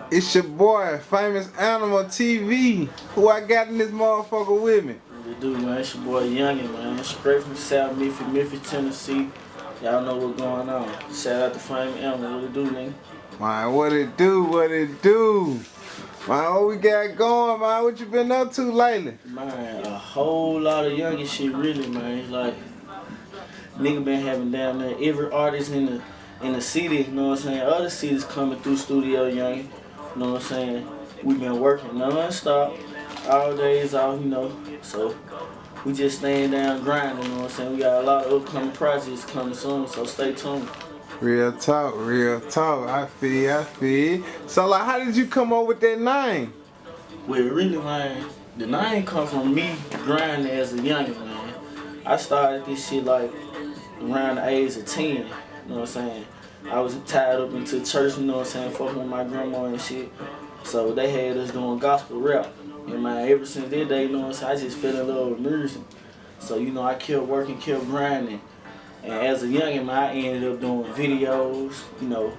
It's your boy, Famous Animal TV. Who I got in this motherfucker with me? What it do, man? It's your boy Yunginn, man. Straight from South Memphis, Tennessee. Y'all know what's going on. Shout out to Famous Animal. What it do, nigga? Man, what it do? What it do? Man, what we got going, man? What you been up to lately? Man, a whole lot of Yunginn shit, really, man. It's like, nigga been having down there every artist in the city, you know what I'm saying? Other cities coming through Studio Yunginn, you know what I'm saying? We been working non-stop, all days out, you know. So we just staying down grinding, you know what I'm saying? We got a lot of upcoming projects coming soon, so stay tuned. Real talk, real talk. I feel. So like, how did you come up with that name? Well, really, man, the name come from me grinding as a youngin', man. I started this shit like around the age of 10, you know what I'm saying? I was tied up into church, you know what I'm saying, fucking with my grandma and shit. So they had us doing gospel rap. And man, ever since that day, you know what I'm saying, I just fell in love with music. So, you know, I kept working, kept grinding. And as a youngin', man, I ended up doing videos, you know,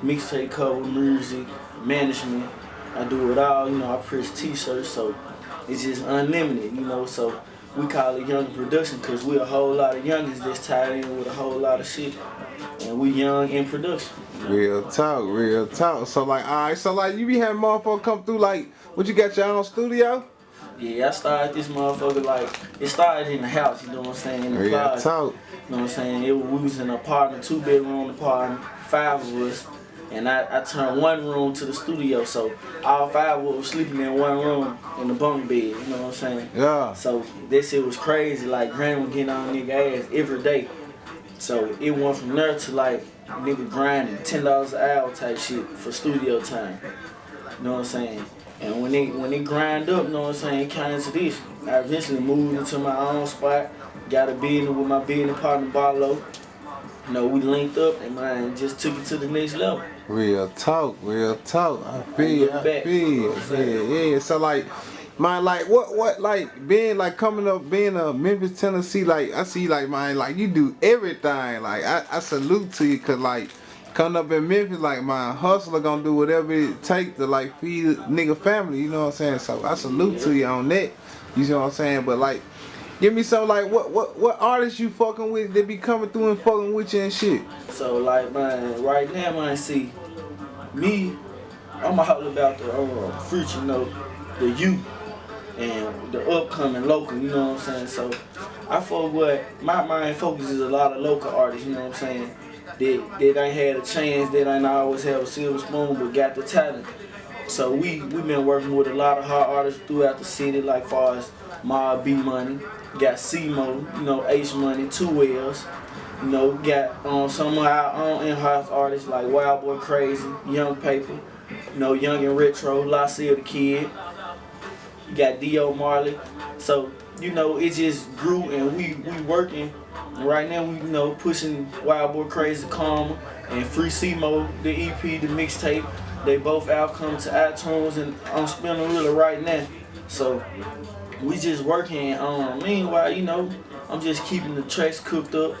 mixtape cover, music, management. I do it all, you know, I press t-shirts, so it's just unlimited, you know, so we call it Yunginn Production because we a whole lot of youngins that's tied in with a whole lot of shit. And we young in production. Real talk, real talk. So like, alright, so like you be having motherfuckers come through like, what, you got your own studio? Yeah, I started this motherfucker like, it started in the house, you know what I'm saying, in the real closet. Talk. You know what I'm saying, we was in an apartment, 2-bedroom apartment, 5 of us. And I turned one room to the studio, so all 5 of us were sleeping in one room in the bunk bed, you know what I'm saying? Yeah. So that shit was crazy, like Granny was getting on nigga ass every day. So it went from there to like nigga grinding, $10 an hour type shit for studio time. You know what I'm saying? And when they grind up, you know what I'm saying, it came to this. I eventually moved into my own spot, got a business with my business partner Barlow. You know, we linked up and man just took it to the next level. Real talk, real talk. I feel. Yeah. So like, man, like what like being like coming up, being a Memphis, Tennessee, like I see like man, like you do everything. Like I salute to you, cause like coming up in Memphis, like my hustler gonna do whatever it takes to like feed a nigga family, you know what I'm saying? So I salute to you on that. You know what I'm saying? But like, give me some like what artists you fucking with that be coming through and fucking with you and shit. So like man, right now man, see me, I'm all about the future, you know, the youth and the upcoming local, you know what I'm saying? So I fuck with my main focus is a lot of local artists, you know what I'm saying? That ain't had a chance, that ain't always have a silver spoon, but got the talent. So we been working with a lot of hot artists throughout the city, like far as Mob B Money, got C-Mo, you know, H Money, 2 L's, you know, got some of our own in-house artists like Wild Boy Crazy, Young Paper, you know, Young and Retro, Lassie the Kid, got D.O. Marley. So, you know, it just grew and we working. Right now we, you know, pushing Wild Boy Crazy, Karma, and Free C-Mo, the EP, the mixtape. They both out coming to iTunes and on Spinner Wheeler right now. So we just working. Meanwhile, you know, I'm just keeping the tracks cooked up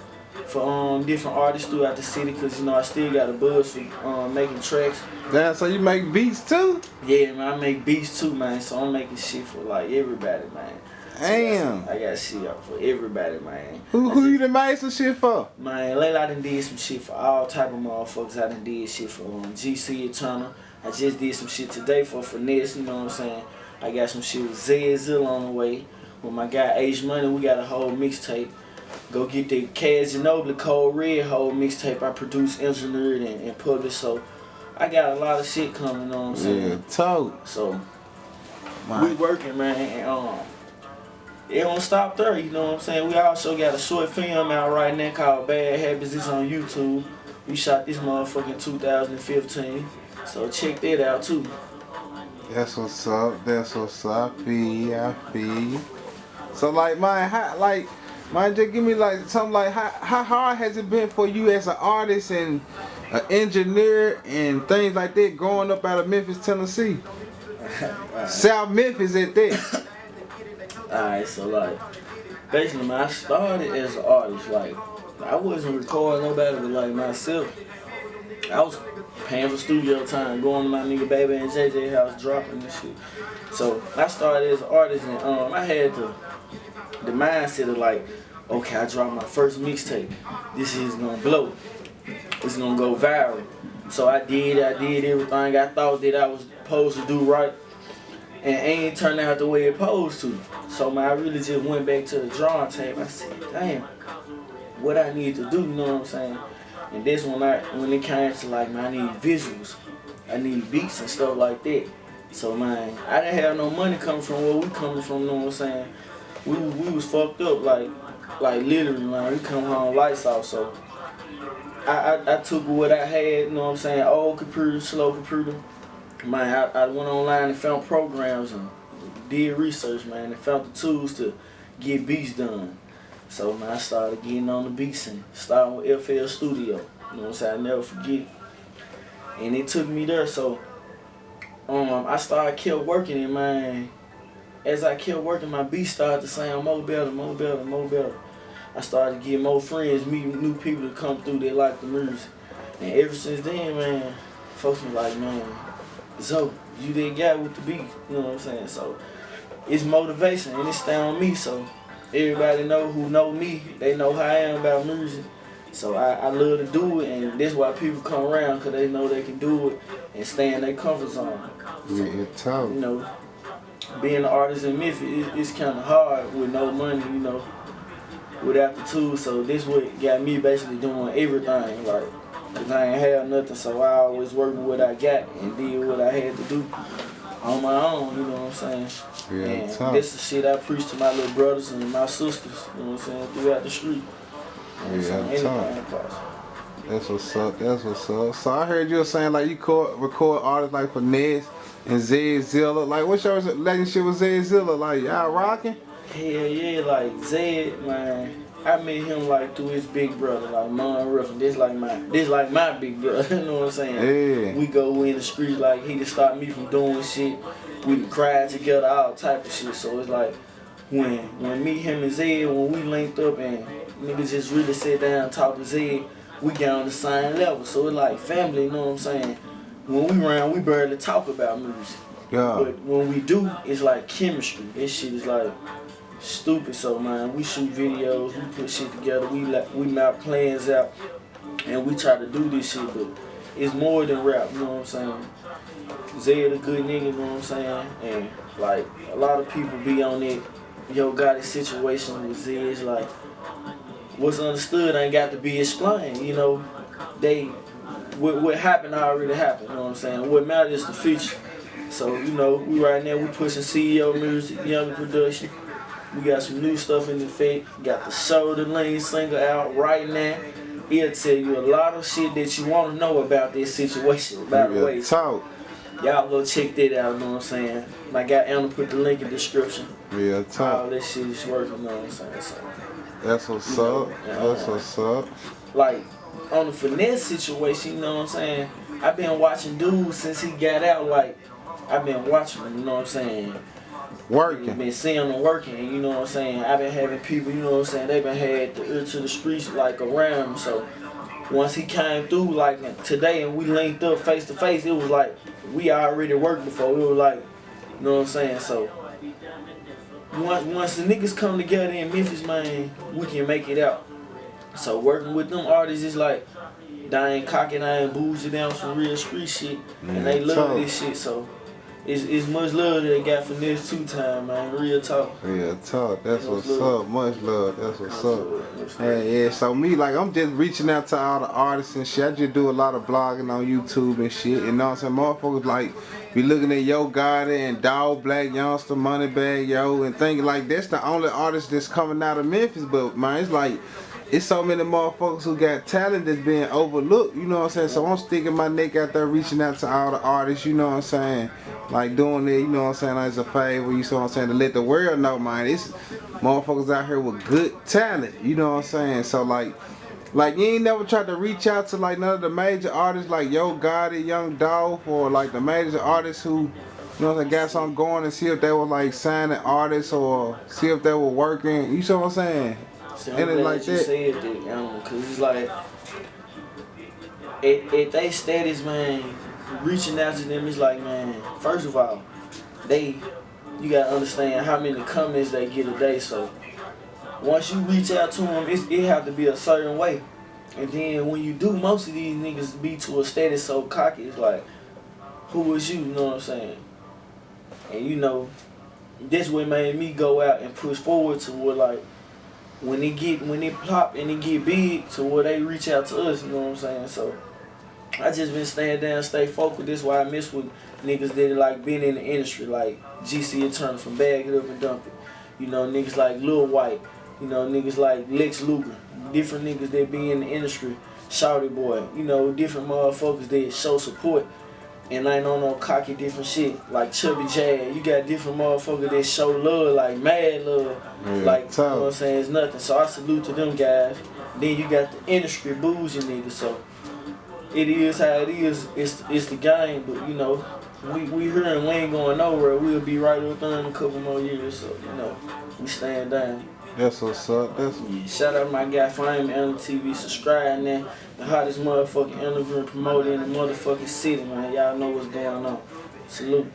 for different artists throughout the city, cause you know I still got a buzz for making tracks. Damn, so you make beats too? Yeah, man, I make beats too, man. So I'm making shit for like everybody, man. Damn. I got shit up for everybody, man. Who you done made some shit for? Man, lately I done did some shit for all type of motherfuckers. I done did shit for GC Eternal. I just did some shit today for Finesse, you know what I'm saying? I got some shit with Zed Zilla on the way. With my guy H Money, we got a whole mixtape. Go get the Cash Ginobili Cold Red whole mixtape I produced, engineered, and published. So I got a lot of shit coming, you know what I'm saying? Yeah, talk. So we working, man, and it don't stop there, you know what I'm saying? We also got a short film out right now called Bad Habits. It's on YouTube. We shot this motherfucker in 2015. So check that out too. That's what's up. That's what's up. I feel. So like, man, just give me like something like how hard has it been for you as an artist and an engineer and things like that growing up out of Memphis, Tennessee? South Memphis at that. Alright, so like, basically, man, I started as an artist. Like, I wasn't recording nobody but like myself. I was paying for studio time, going to my nigga Baby and JJ house, dropping this shit. So I started as an artist, and I had the mindset of like, okay, I dropped my first mixtape. This is gonna blow. It's gonna go viral. So I did everything I thought that I was supposed to do right, and it ain't turned out the way it supposed to. So man, I really just went back to the drawing table. I said, damn, what I need to do, you know what I'm saying? And this when it came to like, man, I need visuals, I need beats and stuff like that. So man, I didn't have no money coming from where we coming from, you know what I'm saying? We was fucked up, like literally, man. We come home lights off. So I took what I had, you know what I'm saying, old computer, slow computer. Man, I went online and found programs and did research, man, and found the tools to get beats done. So man, I started getting on the beats and starting with FL Studio. You know what I'm saying? I never forget. And it took me there. So I kept working, and man, as I kept working, my beats started to sound more better, more better, more better. I started getting more friends, meeting new people to come through that like the music. And ever since then, man, folks be like, man, Zo, you that guy with the beat, you know what I'm saying? So it's motivation, and it's stay on me. So everybody who know me, they know how I am about music. So I love to do it, and that's why people come around, because they know they can do it and stay in their comfort zone. So, you know, being an artist in Memphis, it's kind of hard with no money, you know, without the tools. So this what got me basically doing everything, like, because I ain't have nothing, so I always worked with what I got and did what I had to do on my own, you know what I'm saying? Yeah, and this is shit I preach to my little brothers and my sisters, you know what I'm saying, throughout the street. That's what's up, that's what's up. So I heard you were saying like you record artists like Finesse and Zed Zilla. Like what's your relationship with Zed Zilla? Like y'all rocking? Hell yeah, like Zed, man. I met him like through his big brother, like Mon Ruffin. This like my big brother, you know what I'm saying? Yeah. We go in the streets, like he just stopped me from doing shit. We cried together, all type of shit. So it's like when me, him and Zed, when we linked up and niggas just really sit down and talk to Zed, we got on the same level. So it's like family, you know what I'm saying? When we around, we barely talk about music. Yeah. But when we do, it's like chemistry. This shit is like stupid. So man, we shoot videos, we put shit together, we map plans out, and we try to do this shit. But it's more than rap, you know what I'm saying? Zed a good nigga, you know what I'm saying? And like a lot of people be on that Yo Gotti situation with Zed. It's like what's understood ain't got to be explained, you know. What happened already happened, you know what I'm saying? What matters is the future. So, you know, we right now we pushing CEO music, Yunginn production. We got some new stuff in the effect. Got the Shoulder Lean single out right now. It'll tell you a lot of shit that you want to know about this situation, by the way. Talk. Y'all go check that out, you know what I'm saying? My guy Anna put the link in the description. Yeah, talk. All that shit is working, you know what I'm saying? So, that's what's up. That's what's up. Like, on the Finesse situation, you know what I'm saying? I've been watching dudes since he got out, like, I've been watching him, you know what I'm saying? Working. Been seeing them working, you know what I'm saying? I've been having people, you know what I'm saying, they been had the ear to the streets, like, around him. So, once he came through, like, today, and we linked up face to face, it was like, we already worked before. It was like, you know what I'm saying? So, once the niggas come together in Memphis, man, we can make it out. So working with them artists is like, I ain't cocky, I ain't bougie, down some real street shit, and they love this shit. So it's much love that they got Finese2Tymes, man. Real talk. Real talk. That's what's up. Much love. That's what's up. Yeah. So me, like, I'm just reaching out to all the artists and shit. I just do a lot of blogging on YouTube and shit. You know what I'm saying? Motherfuckers like be looking at Yo Gotti and Dog Black Youngster, Moneybag Yo, and thinking like that's the only artist that's coming out of Memphis. But man, it's like, it's so many motherfuckers who got talent that's being overlooked, you know what I'm saying? So I'm sticking my neck out there reaching out to all the artists, you know what I'm saying? Like doing it, you know what I'm saying, as a favor, you know what I'm saying, to let the world know, man, it's motherfuckers out here with good talent, you know what I'm saying? So like you ain't never tried to reach out to like none of the major artists like Yo Gotti, Young Dolph, or like the major artists who, you know what I'm saying, got something going, and see if they were like signing artists or see if they were working, you know what I'm saying? See, I'm glad like you said that, cause it's like At they status, man, reaching out to them is like, man, first of all, you gotta understand how many comments they get a day. So once you reach out to them, it have to be a certain way. And then when you do, most of these niggas be to a status so cocky, it's like, who is you? You know what I'm saying? And you know, this what made me go out and push forward to what, like, when it pop and it get big, to where they reach out to us. You know what I'm saying? So I just been staying down, stay focused. This why I mess with niggas that like been in the industry, like GC Eternal from Bag It Up and Dump It. You know, niggas like Lil White. You know, niggas like Lex Luger. Different niggas that be in the industry. Shawty Boy. You know, different motherfuckers that show support and ain't on no cocky different shit. Like Chubby Jazz. You got different motherfuckers that show love, like mad love. Yeah, like, you know what I'm saying? It's nothing. So I salute to them guys. Then you got the industry bougie niggas. So it is how it is. It's the game, but you know, we here and we ain't going nowhere. We'll be right up there in a couple more years. So you know, we stand down. That's what's up. That's Yeah, shout out my guy Finese TV. Subscribe, man. The hottest motherfucking underground promoter in the motherfucking city, man. Y'all know what's going on. Salute.